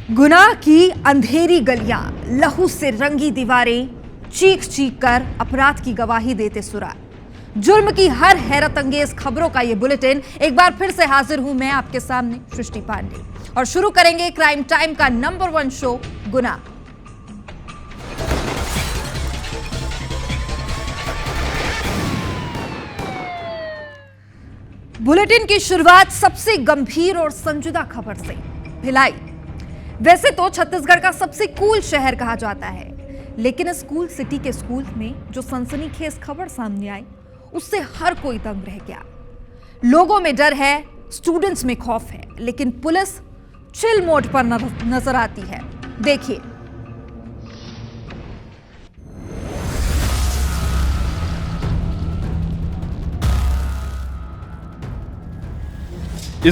गुनाह की अंधेरी गलियां, लहू से रंगी दीवारें, चीख चीख कर अपराध की गवाही देते सुराग। जुर्म की हर हैरत अंगेज खबरों का यह बुलेटिन एक बार फिर से हाजिर हूं मैं आपके सामने, सृष्टि पांडे, और शुरू करेंगे क्राइम टाइम का नंबर 1 शो गुनाह। बुलेटिन की शुरुआत सबसे गंभीर और संजीदा खबर से। भिलाई वैसे तो छत्तीसगढ़ का सबसे कूल शहर कहा जाता है, लेकिन इस कूल सिटी के स्कूल में जो सनसनीखेज खबर सामने आई, उससे हर कोई दंग रह गया। लोगों में डर है, स्टूडेंट्स में खौफ है, लेकिन पुलिस चिल मोड पर नजर आती है। देखिए।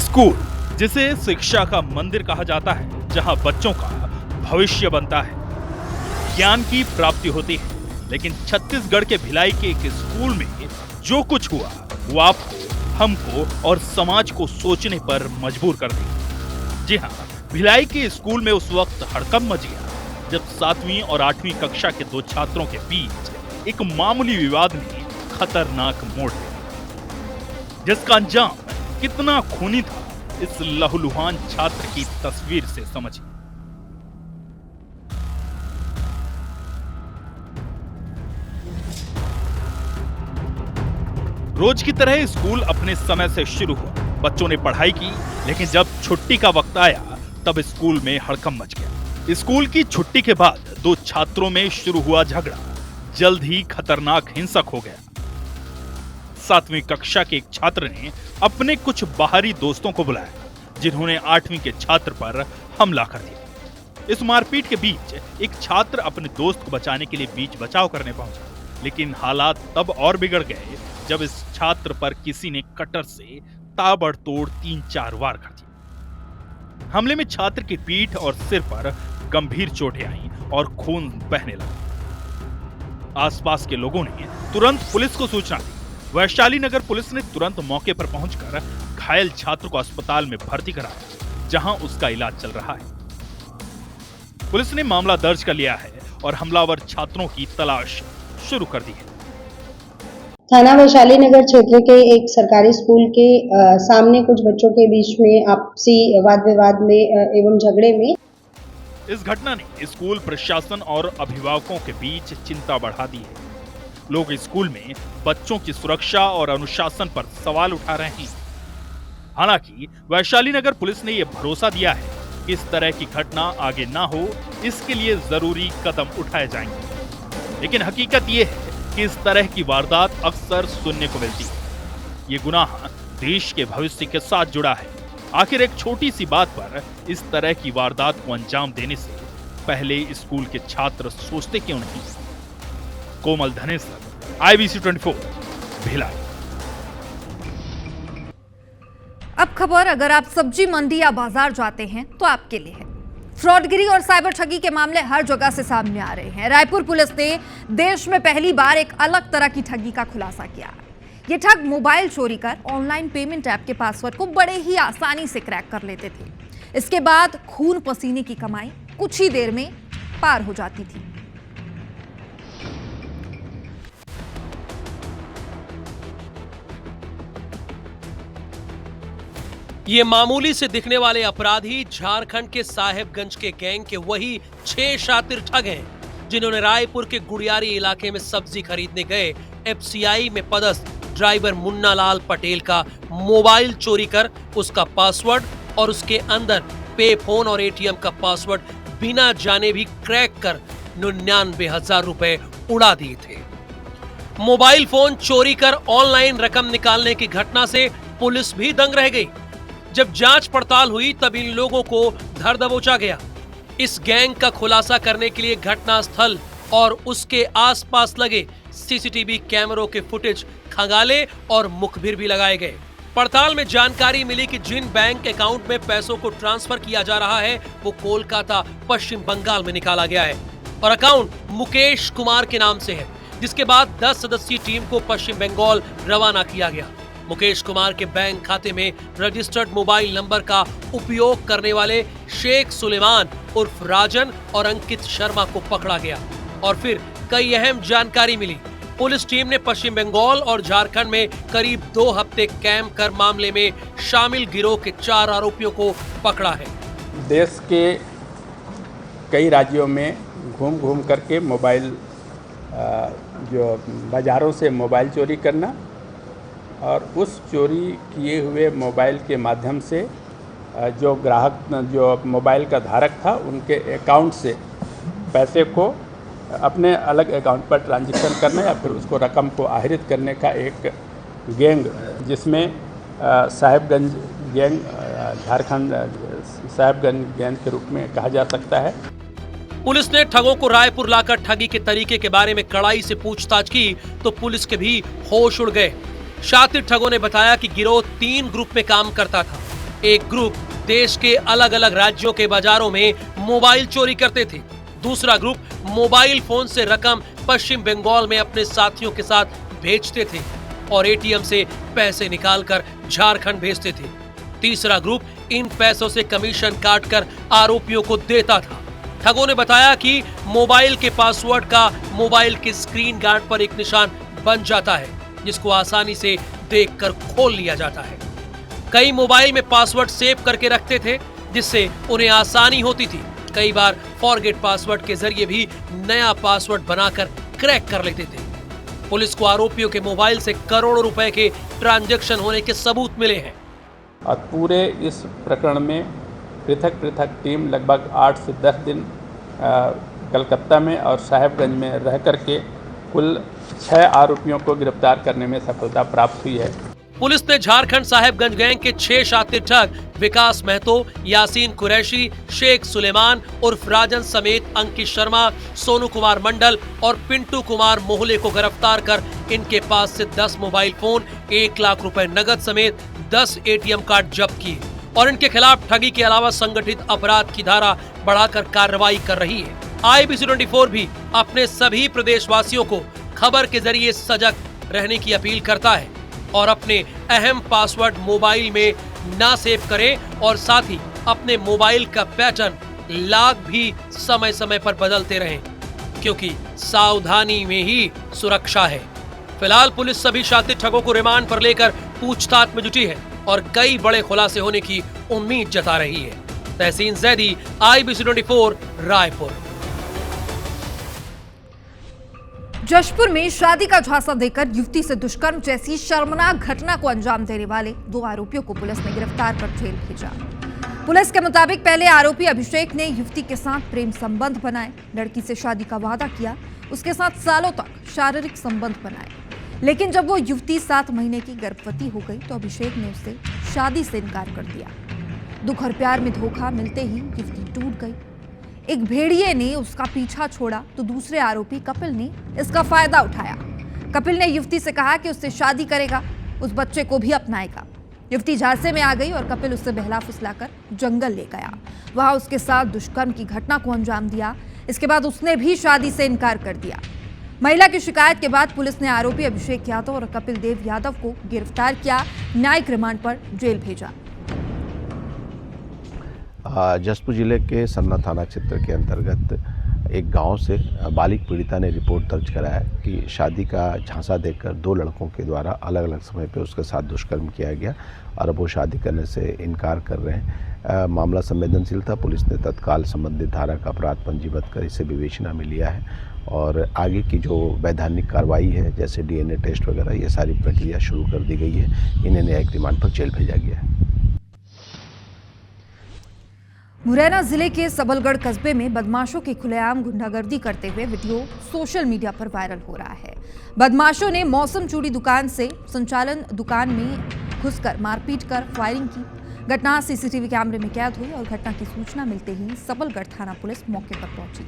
स्कूल, जिसे शिक्षा का मंदिर कहा जाता है, जहां बच्चों का भविष्य बनता है, ज्ञान की प्राप्ति होती है, लेकिन छत्तीसगढ़ के भिलाई के एक स्कूल में जो कुछ हुआ वो आपको, हमको और समाज को सोचने पर मजबूर कर दिया। जी हाँ, भिलाई के स्कूल में उस वक्त हड़कंप मच गया जब 7वीं और 8वीं कक्षा के दो छात्रों के बीच एक मामूली विवाद ने खतरनाक मोड़ लिया, जिसका अंजाम कितना खूनी था इस लहूलुहान छात्र की तस्वीर से समझिए। रोज की तरह स्कूल अपने समय से शुरू हुआ। बच्चों ने पढ़ाई की, लेकिन जब छुट्टी का वक्त आया तब स्कूल में हड़कंप मच गया। स्कूल की छुट्टी के बाद दो छात्रों में शुरू हुआ झगड़ा जल्द ही खतरनाक हिंसक हो गया। 7वीं कक्षा के एक छात्र ने अपने कुछ बाहरी दोस्तों को बुलाया, जिन्होंने 8वीं के छात्र पर हमला कर दिया। इस मारपीट के बीच एक छात्र अपने दोस्त को बचाने के लिए बीच बचाव करने पहुंचा, लेकिन हालात तब और बिगड़ गए जब इस छात्र पर किसी ने कटर से ताबड़तोड़ 3-4 वार कर दिए। हमले में छात्र की पीठ और सिर पर गंभीर चोटें आईं और खून बहने लगा। आसपास के लोगों ने तुरंत पुलिस को सूचना दी। वैशाली नगर पुलिस ने तुरंत मौके पर पहुंचकर घायल छात्र को अस्पताल में भर्ती कराया, जहां उसका इलाज चल रहा है। पुलिस ने मामला दर्ज कर लिया है और हमलावर छात्रों की तलाश शुरू कर दी है। थाना वैशाली नगर क्षेत्र के एक सरकारी स्कूल के सामने कुछ बच्चों के बीच में आपसी वाद विवाद में एवं झगड़े में इस घटना ने स्कूल प्रशासन और अभिभावकों के बीच चिंता बढ़ा दी है। लोग स्कूल में बच्चों की सुरक्षा और अनुशासन पर सवाल उठा रहे हैं। हालांकि वैशाली नगर पुलिस ने यह भरोसा दिया है कि इस तरह की घटना आगे ना हो, इसके लिए जरूरी कदम उठाए जाएंगे। लेकिन हकीकत यह है कि इस तरह की वारदात अक्सर सुनने को मिलती है। ये गुनाह देश के भविष्य के साथ जुड़ा है। आखिर एक छोटी सी बात पर इस तरह की वारदात को अंजाम देने से पहले स्कूल के छात्र सोचते क्यों नहीं? कोमल धनेसर, IBC 24, भिलाई। अब खबर, अगर आप सब्जी मंडी या बाजार जाते हैं तो आपके लिए है। फ्रॉडगिरी और साइबर ठगी के मामले हर जगह से सामने आ रहे हैं। रायपुर पुलिस ने देश में पहली बार एक अलग तरह की ठगी का खुलासा किया। ये ठग मोबाइल चोरी कर ऑनलाइन पेमेंट ऐप के पासवर्ड को बड़े ही आसानी से क्रैक कर लेते थे। इसके बाद खून पसीने की कमाई कुछ ही देर में पार हो जाती थी। ये मामूली से दिखने वाले अपराधी झारखंड के साहेबगंज के गैंग के वही 6 शातिर ठग हैं, जिन्होंने रायपुर के गुड़ियारी इलाके में सब्जी खरीदने गए FCI में पदस्थ ड्राइवर मुन्ना लाल पटेल का मोबाइल चोरी कर उसका पासवर्ड और उसके अंदर पे फोन और ATM का पासवर्ड बिना जाने भी क्रैक कर 99,000 रुपए उड़ा दिए थे। मोबाइल फोन चोरी कर ऑनलाइन रकम निकालने की घटना से पुलिस भी दंग रह गई। जब जांच पड़ताल हुई तब इन लोगों को धर दबोचा गया। इस गैंग का खुलासा करने के लिए घटनास्थल और उसके आसपास लगे CCTV कैमरों के फुटेज खंगाले और मुखबिर भी लगाए गए। पड़ताल में जानकारी मिली कि जिन बैंक अकाउंट में पैसों को ट्रांसफर किया जा रहा है वो कोलकाता, पश्चिम बंगाल में निकाला गया है और अकाउंट मुकेश कुमार के नाम से है, जिसके बाद 10 सदस्यीय टीम को पश्चिम बंगाल रवाना किया गया। मुकेश कुमार के बैंक खाते में रजिस्टर्ड मोबाइल नंबर का उपयोग करने वाले शेख सुलेमान उर्फ राजन और अंकित शर्मा को पकड़ा गया और फिर कई अहम जानकारी मिली। पुलिस टीम ने पश्चिम बंगाल और झारखंड में करीब 2 हफ्ते कैंप कर मामले में शामिल गिरोह के 4 आरोपियों को पकड़ा है। देश के कई राज्यों में घूम घूम करके मोबाइल जो बाज़ारों से मोबाइल चोरी करना और उस चोरी किए हुए मोबाइल के माध्यम से जो ग्राहक जो मोबाइल का धारक था उनके अकाउंट से पैसे को अपने अलग अकाउंट पर ट्रांजैक्शन करना या फिर उसको रकम को आहरित करने का एक गैंग, जिसमें साहेबगंज गैंग, झारखंड साहेबगंज गैंग के रूप में कहा जा सकता है। पुलिस ने ठगों को रायपुर लाकर ठगी के तरीके के बारे में कड़ाई से पूछताछ की तो पुलिस के भी होश उड़ गए। शातिर ठगों ने बताया कि गिरोह 3 ग्रुप में काम करता था। एक ग्रुप देश के अलग अलग राज्यों के बाजारों में मोबाइल चोरी करते थे। दूसरा ग्रुप मोबाइल फोन से रकम पश्चिम बंगाल में अपने साथियों के साथ भेजते थे और एटीएम से पैसे निकालकर झारखंड भेजते थे। तीसरा ग्रुप इन पैसों से कमीशन काटकर आरोपियों को देता था। ठगों ने बताया कि मोबाइल के पासवर्ड का मोबाइल के स्क्रीन गार्ड पर एक निशान बन जाता है, जिसको आसानी से देखकर खोल लिया जाता है। कई मोबाइल में पासवर्ड सेव करके रखते थे, जिससे उन्हें आसानी होती थी। कई बार फॉरगेट पासवर्ड के जरिए भी नया पासवर्ड बनाकर क्रैक कर लेते थे। पुलिस को आरोपियों के मोबाइल से करोड़ों रुपए के ट्रांजैक्शन होने के सबूत मिले हैं। और पूरे इस प्रकरण में पृथक पृथक टीम लगभग 8 से 10 दिन कलकत्ता में और साहेबगंज में रह करके कुल 6 आरोपियों को गिरफ्तार करने में सफलता प्राप्त हुई है। पुलिस ने झारखंड साहेबगंज गैंग के 6 शातिर ठग विकास महतो, यासीन कुरैशी, शेख सुलेमान उर्फ राजन समेत अंकित शर्मा, सोनू कुमार मंडल और पिंटू कुमार मोहले को गिरफ्तार कर इनके पास से 10 मोबाइल फोन, 1 लाख रुपए नगद समेत 10 एटीएम कार्ड जब्त किए और इनके खिलाफ ठगी के अलावा संगठित अपराध की धारा बढ़ाकर कार्रवाई कर रही है। IBC 24 भी अपने सभी प्रदेशवासियों को खबर के जरिए सजग रहने की अपील करता है और अपने अहम पासवर्ड मोबाइल में ना सेव करें और साथ ही अपने मोबाइल का पैटर्न लॉक भी समय समय पर बदलते रहें, क्योंकि सावधानी में ही सुरक्षा है। फिलहाल पुलिस सभी शातिर ठगों को रिमांड पर लेकर पूछताछ में जुटी है और कई बड़े खुलासे होने की उम्मीद जता रही है। तहसीन जैदी, IBC 24, रायपुर। जशपुर में शादी का झांसा देकर युवती से दुष्कर्म जैसी शर्मनाक घटना को अंजाम देने वाले 2 आरोपियों को पुलिस ने गिरफ्तार कर जेल भेजा। पुलिस के मुताबिक पहले आरोपी अभिषेक ने युवती के साथ प्रेम संबंध बनाए, लड़की से शादी का वादा किया, उसके साथ सालों तक शारीरिक संबंध बनाए, लेकिन जब वो युवती 7 महीने की गर्भवती हो गई तो अभिषेक ने उससे शादी से इनकार कर दिया। दुख और प्यार में धोखा मिलते ही युवती टूट गई। एक भेड़िए ने उसका पीछा छोड़ा तो दूसरे आरोपी कपिल ने इसका फायदा उठाया। कपिल ने युवती से कहा कि उससे शादी करेगा, उस बच्चे को भी अपनाएगा। युवती झांसे में आ गई और कपिल उससे बहला फुसलाकर जंगल ले गया। वहां उसके साथ दुष्कर्म की घटना को अंजाम दिया। इसके बाद उसने भी शादी से इनकार कर दिया। महिला की शिकायत के बाद पुलिस ने आरोपी अभिषेक यादव और कपिल देव यादव को गिरफ्तार किया, न्यायिक रिमांड पर जेल भेजा। जशपुर जिले के सन्ना थाना क्षेत्र के अंतर्गत एक गांव से बालिग पीड़िता ने रिपोर्ट दर्ज कराया कि शादी का झांसा देकर 2 लड़कों के द्वारा अलग अलग समय पर उसके साथ दुष्कर्म किया गया और अब वो शादी करने से इनकार कर रहे हैं। मामला संवेदनशील था। पुलिस ने तत्काल संबंधित धारा का अपराध पंजीबद्ध कर इसे विवेचना में लिया है और आगे की जो वैधानिक कार्रवाई है, जैसे DNA टेस्ट वगैरह, ये सारी प्रक्रिया शुरू कर दी गई है। इन्हें न्यायिक रिमांड पर जेल भेजा गया है। मुरैना जिले के सबलगढ़ कस्बे में बदमाशों की खुलेआम गुंडागर्दी करते हुए वीडियो सोशल मीडिया पर वायरल हो रहा है। बदमाशों ने मौसम चूड़ी दुकान से संचालन दुकान में घुसकर मारपीट कर फायरिंग की। घटना CCTV कैमरे में कैद हुई और घटना की सूचना मिलते ही सबलगढ़ थाना पुलिस मौके पर पहुंची।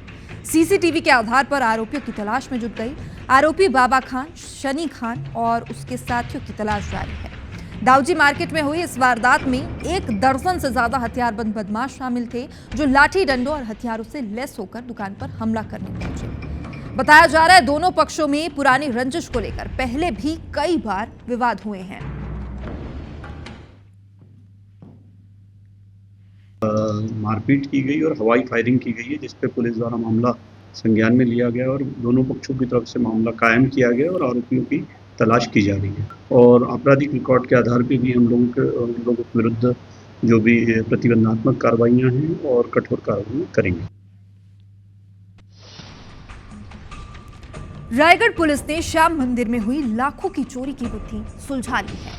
CCTV के आधार पर आरोपियों की तलाश में जुट गई। आरोपी बाबा खान, शनी खान और उसके साथियों की तलाश जारी है। दाऊजी मार्केट में हुई इस वारदात में 1 दर्जन से ज्यादा हथियारबंद बदमाश शामिल थे, जो लाठी डंडों और हथियारों से लैस होकर दुकान पर हमला करने पहुंचे। बताया जा रहा है दोनों पक्षों में पुरानी रंजिश को लेकर पहले भी कई बार विवाद हुए हैं। मारपीट की गई और हवाई फायरिंग की गई है, जिस पे पुलिस द्वारा मामला संज्ञान में लिया गया और दोनों पक्षों की तरफ से मामला कायम किया गया और आरोपियों की तलाश की जा रही है। और आपराधिक रिकॉर्ड के आधार पर भी हम लोगों के विरुद्ध जो भी प्रतिबंधात्मक कार्रवाइयाँ हैं और कठोर कार्रवाई करेंगे। रायगढ़ पुलिस ने श्याम मंदिर में हुई लाखों की चोरी की गुत्थी सुलझा ली है।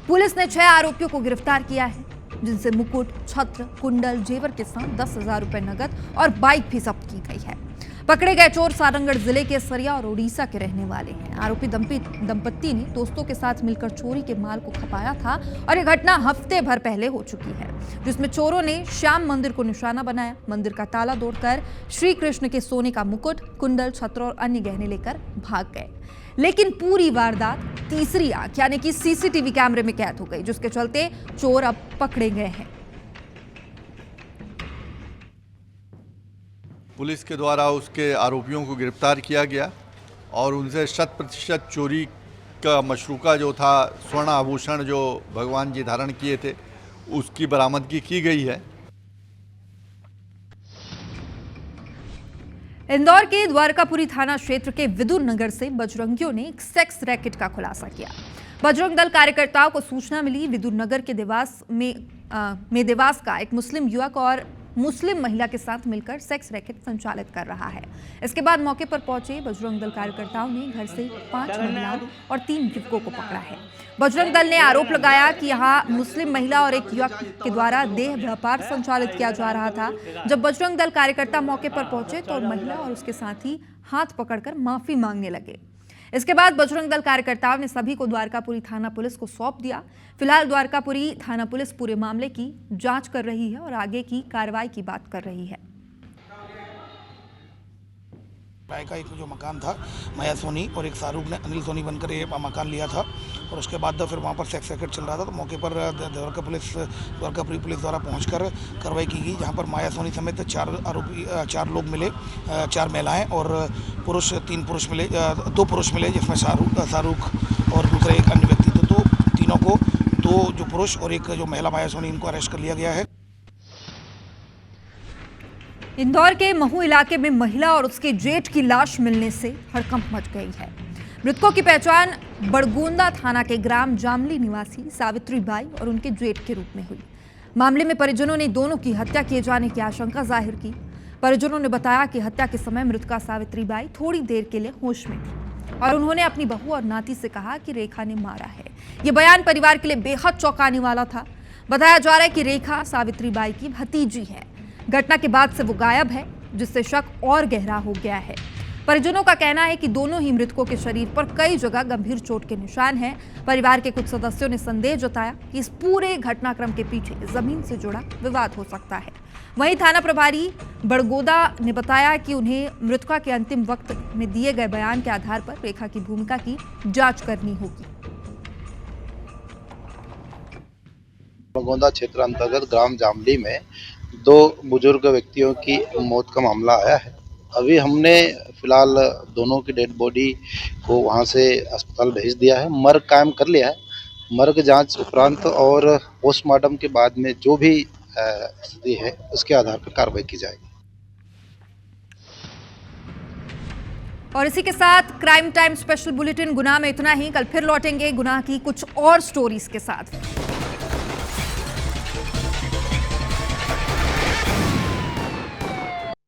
पुलिस ने 6 आरोपियों को गिरफ्तार किया है, जिनसे मुकुट, छत्र, कुंडल, जेवर के साथ 10,000 रुपए नगद और बाइक भी जब्त की गई है। पकड़े गए चोर सारंगढ़ जिले के सरिया और उड़ीसा के रहने वाले हैं। आरोपी दंपत्ति ने दोस्तों के साथ मिलकर चोरी के माल को खपाया था और यह घटना हफ्ते भर पहले हो चुकी है, जिसमें चोरों ने श्याम मंदिर को निशाना बनाया। मंदिर का ताला तोड़कर श्री कृष्ण के सोने का मुकुट, कुंडल, छत्र और अन्य गहने लेकर भाग गए। लेकिन पूरी वारदात तीसरी आंख यानी कि सीसीटीवी कैमरे में कैद हो गई, जिसके चलते चोर अब पकड़े गए हैं। पुलिस के द्वारा उसके आरोपियों को गिरफ्तार किया गया और उनसे 100% चोरी का मशरूका जो था, स्वर्ण आभूषण जो भगवान जी धारण किए थे, उसकी बरामदगी की गई है। इंदौर के द्वारकापुरी थाना क्षेत्र के विदुर नगर से बजरंगियों ने एक सेक्स रैकेट का खुलासा किया। बजरंग दल कार्यकर्ताओं को सूचना मिली विदुर नगर के देवास का एक मुस्लिम युवक और मुस्लिम महिला के साथ मिलकर सेक्स रैकेट संचालित कर रहा है। इसके बाद मौके पर पहुंचे बजरंग दल कार्यकर्ताओं ने घर से 5 महिलाओं और 3 युवकों को पकड़ा है। बजरंग दल ने आरोप लगाया कि यहां मुस्लिम महिला और एक युवक के द्वारा देह व्यापार संचालित किया जा रहा था। जब बजरंग दल कार्यकर्ता मौके पर पहुंचे तो महिला और उसके साथी हाथ पकड़कर माफी मांगने लगे। इसके बाद बजरंग दल कार्यकर्ताओं ने सभी को द्वारकापुरी थाना पुलिस को सौंप दिया। फिलहाल द्वारकापुरी थाना पुलिस पूरे मामले की जांच कर रही है और आगे की कार्रवाई की बात कर रही है। का एक जो मकान था, माया सोनी और एक शाहरुख ने अनिल सोनी बनकर ये मकान लिया था और उसके बाद फिर वहाँ पर सेक्स रैकेट चल रहा था। तो मौके पर द्वारकापुरी पुलिस द्वारा पहुंचकर कार्रवाई की गई, जहाँ पर माया सोनी समेत 4 लोग मिले, 4 महिलाएं और पुरुष 3 पुरुष मिले, 2 पुरुष मिले, जिसमें शाहरुख और दूसरे एक अन्य व्यक्ति थे। तो तीनों को, 2 जो पुरुष और एक जो महिला माया सोनी, इनको अरेस्ट कर लिया गया है। इंदौर के महू इलाके में महिला और उसके जेठ की लाश मिलने से हड़कंप मच गई है। मृतकों की पहचान बड़गोंदा थाना के ग्राम जामली निवासी सावित्री बाई और उनके जेठ के रूप में हुई। मामले में परिजनों ने दोनों की हत्या किए जाने की आशंका जाहिर की। परिजनों ने बताया कि हत्या के समय मृतका सावित्री बाई थोड़ी देर के लिए होश में थी और उन्होंने अपनी बहू और नाती से कहा कि रेखा ने मारा है। यह बयान परिवार के लिए बेहद चौंकाने वाला था। बताया जा रहा है कि रेखा सावित्री बाई की भतीजी है। घटना के बाद से वो गायब है, जिससे शक और गहरा हो गया है। परिजनों का कहना है कि दोनों ही मृतकों के शरीर पर कई जगह गंभीर चोट के निशान हैं। परिवार के कुछ सदस्यों ने संदेह जताया कि इस पूरे घटनाक्रम के पीछे जमीन से जुड़ा विवाद हो सकता है। वहीं थाना प्रभारी बड़गोदा ने बताया कि उन्हें मृतका के अंतिम वक्त में दिए गए बयान के आधार पर रेखा की भूमिका की जांच करनी होगी। बड़गोंदा क्षेत्र अंतर्गत ग्राम जामली में 2 बुजुर्ग व्यक्तियों की मौत का मामला आया है। अभी हमने फिलहाल दोनों की डेड बॉडी को वहां से अस्पताल भेज दिया है। मर्ग कायम कर लिया है। मर्ग जांच उपरांत और पोस्टमार्टम के बाद में जो भी स्थिति है उसके आधार पर कार्रवाई की जाएगी। और इसी के साथ क्राइम टाइम स्पेशल बुलेटिन गुनाह में इतना ही। कल फिर लौटेंगे गुनाह की कुछ और स्टोरीज के साथ।